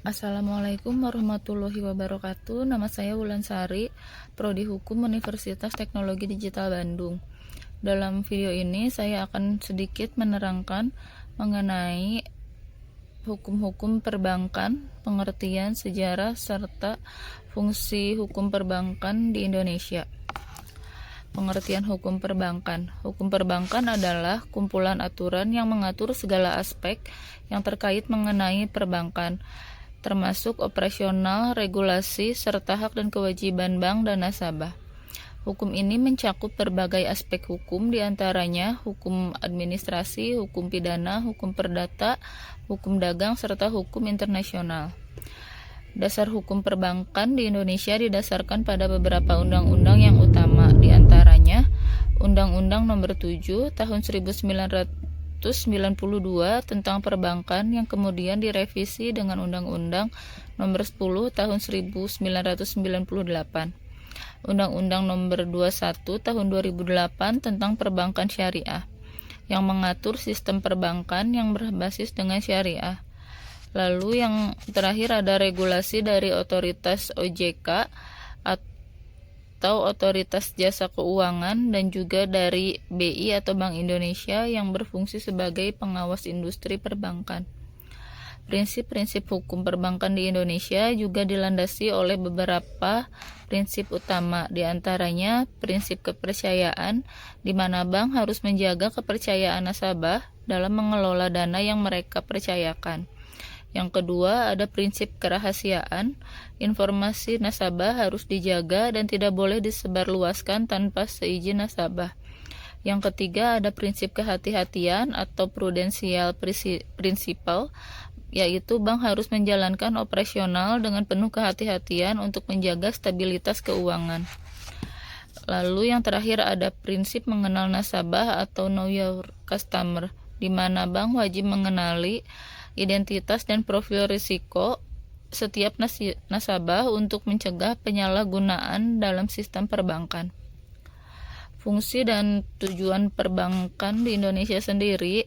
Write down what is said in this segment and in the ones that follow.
Assalamualaikum warahmatullahi wabarakatuh. Nama saya Wulansari, Prodi Hukum Universitas Teknologi Digital Bandung. Dalam video ini saya akan sedikit menerangkan mengenai hukum-hukum perbankan, pengertian, sejarah, serta fungsi hukum perbankan di Indonesia. Pengertian hukum perbankan. Hukum perbankan adalah kumpulan aturan yang mengatur segala aspek yang terkait mengenai perbankan, termasuk operasional, regulasi, serta hak dan kewajiban bank dan nasabah. Hukum ini mencakup berbagai aspek hukum, diantaranya hukum administrasi, hukum pidana, hukum perdata, hukum dagang, serta hukum internasional. Dasar hukum perbankan di Indonesia didasarkan pada beberapa undang-undang yang utama, diantaranya Undang-Undang Nomor 7 Tahun 1992 tentang perbankan yang kemudian direvisi dengan Undang-Undang Nomor 10 Tahun 1998. Undang-Undang Nomor 21 Tahun 2008 tentang perbankan syariah yang mengatur sistem perbankan yang berbasis dengan syariah. Lalu yang terakhir ada regulasi dari otoritas OJK atau otoritas jasa keuangan dan juga dari BI atau Bank Indonesia yang berfungsi sebagai pengawas industri perbankan. Prinsip-prinsip hukum perbankan di Indonesia juga dilandasi oleh beberapa prinsip utama, diantaranya prinsip kepercayaan, di mana bank harus menjaga kepercayaan nasabah dalam mengelola dana yang mereka percayakan. Yang kedua, ada prinsip kerahasiaan. Informasi nasabah harus dijaga dan tidak boleh disebarluaskan tanpa seizin nasabah. Yang ketiga, ada prinsip kehati-hatian atau prudensial principle, yaitu bank harus menjalankan operasional dengan penuh kehati-hatian untuk menjaga stabilitas keuangan. Lalu yang terakhir ada prinsip mengenal nasabah atau know your customer, di mana bank wajib mengenali identitas dan profil risiko setiap nasabah untuk mencegah penyalahgunaan dalam sistem perbankan. Fungsi dan tujuan perbankan di Indonesia sendiri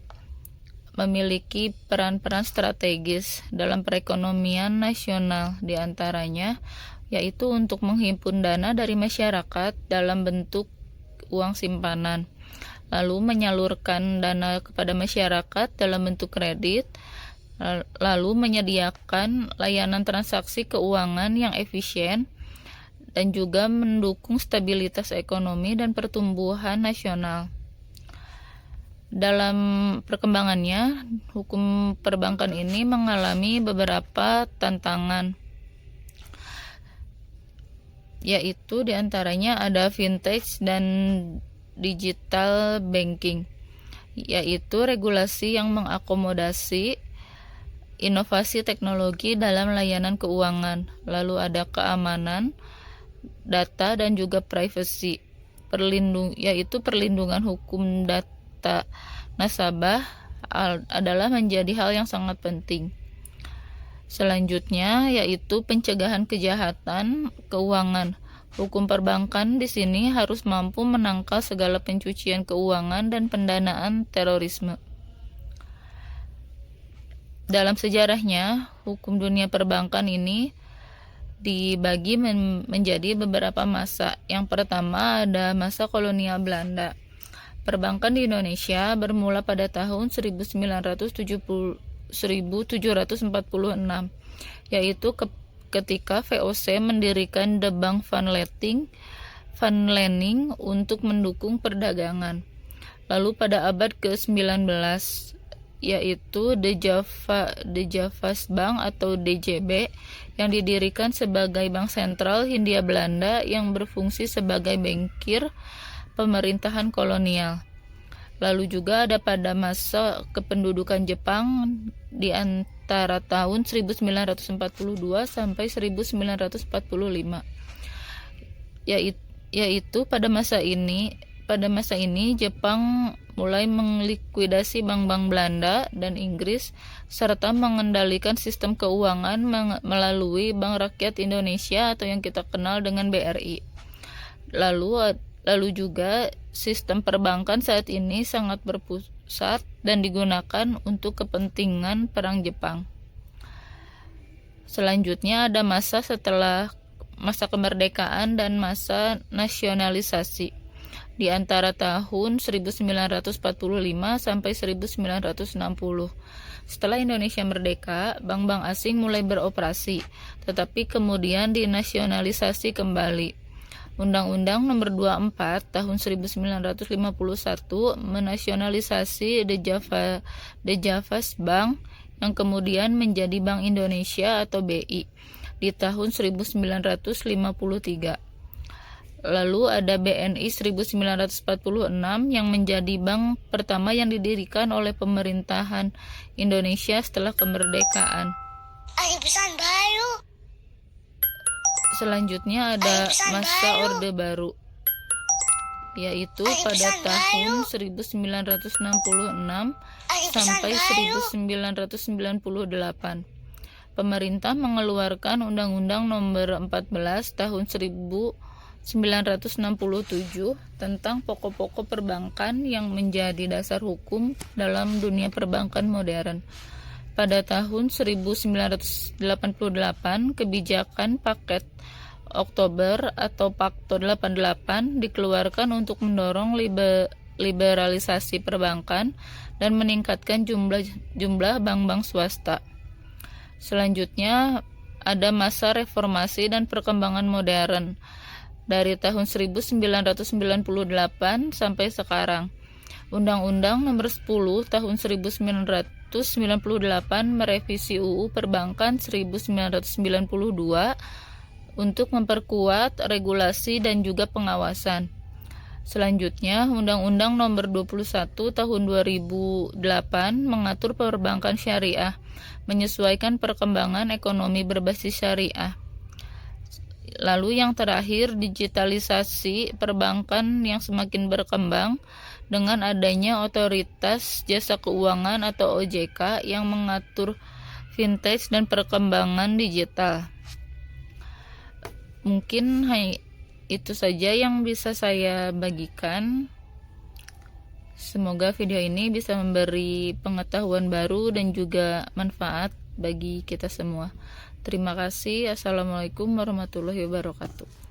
memiliki peran-peran strategis dalam perekonomian nasional, diantaranya yaitu untuk menghimpun dana dari masyarakat dalam bentuk uang simpanan, lalu menyalurkan dana kepada masyarakat dalam bentuk kredit, lalu menyediakan layanan transaksi keuangan yang efisien, dan juga mendukung stabilitas ekonomi dan pertumbuhan nasional. Dalam perkembangannya, hukum perbankan ini mengalami beberapa tantangan, yaitu diantaranya ada fintech dan digital banking, yaitu regulasi yang mengakomodasi inovasi teknologi dalam layanan keuangan. Lalu ada keamanan data dan juga privacy, yaitu perlindungan hukum data nasabah adalah menjadi hal yang sangat penting. Selanjutnya yaitu pencegahan kejahatan keuangan. Hukum perbankan di sini harus mampu menangkal segala pencucian keuangan dan pendanaan terorisme. Dalam sejarahnya, hukum dunia perbankan ini dibagi menjadi beberapa masa. Yang pertama ada masa kolonial Belanda. Perbankan di Indonesia bermula pada tahun 1746, yaitu ketika VOC mendirikan The Bank van Lening untuk mendukung perdagangan. Lalu pada abad ke-19, yaitu The Javas Bank atau DJB yang didirikan sebagai bank sentral Hindia Belanda yang berfungsi sebagai bankir pemerintahan kolonial. Lalu juga ada pada masa kependudukan Jepang di antara tahun 1942 sampai 1945, yaitu pada masa ini Jepang mulai melikuidasi bank-bank Belanda dan Inggris serta mengendalikan sistem keuangan melalui Bank Rakyat Indonesia atau yang kita kenal dengan BRI. Lalu juga sistem perbankan saat ini sangat berpusat dan digunakan untuk kepentingan perang Jepang. Selanjutnya ada masa setelah masa kemerdekaan dan masa nasionalisasi di antara tahun 1945 sampai 1960. Setelah Indonesia merdeka, bank-bank asing mulai beroperasi, tetapi kemudian dinasionalisasi kembali. Undang-Undang Nomor 24 Tahun 1951 menasionalisasi The Javas Bank yang kemudian menjadi Bank Indonesia atau BI di tahun 1953. Lalu ada BNI 1946 yang menjadi bank pertama yang didirikan oleh pemerintahan Indonesia setelah kemerdekaan. Selanjutnya ada masa Orde Baru, yaitu pada tahun 1966 sampai 1998. Pemerintah mengeluarkan Undang-Undang Nomor 14 Tahun 1967 tentang pokok-pokok perbankan yang menjadi dasar hukum dalam dunia perbankan modern. Pada tahun 1988, kebijakan Paket Oktober atau Pakto 88 dikeluarkan untuk mendorong liberalisasi perbankan dan meningkatkan jumlah bank-bank swasta. Selanjutnya ada masa reformasi dan perkembangan modern dari tahun 1998 sampai sekarang. Undang-Undang Nomor 10 Tahun 1998 merevisi UU Perbankan 1992 untuk memperkuat regulasi dan juga pengawasan. Selanjutnya, Undang-Undang Nomor 21 Tahun 2008 mengatur perbankan syariah, menyesuaikan perkembangan ekonomi berbasis syariah. Lalu yang terakhir, digitalisasi perbankan yang semakin berkembang dengan adanya Otoritas Jasa Keuangan atau OJK yang mengatur fintech dan perkembangan digital. Mungkin itu saja yang bisa saya bagikan. Semoga video ini bisa memberi pengetahuan baru dan juga manfaat bagi kita semua. Terima kasih. Assalamualaikum warahmatullahi wabarakatuh.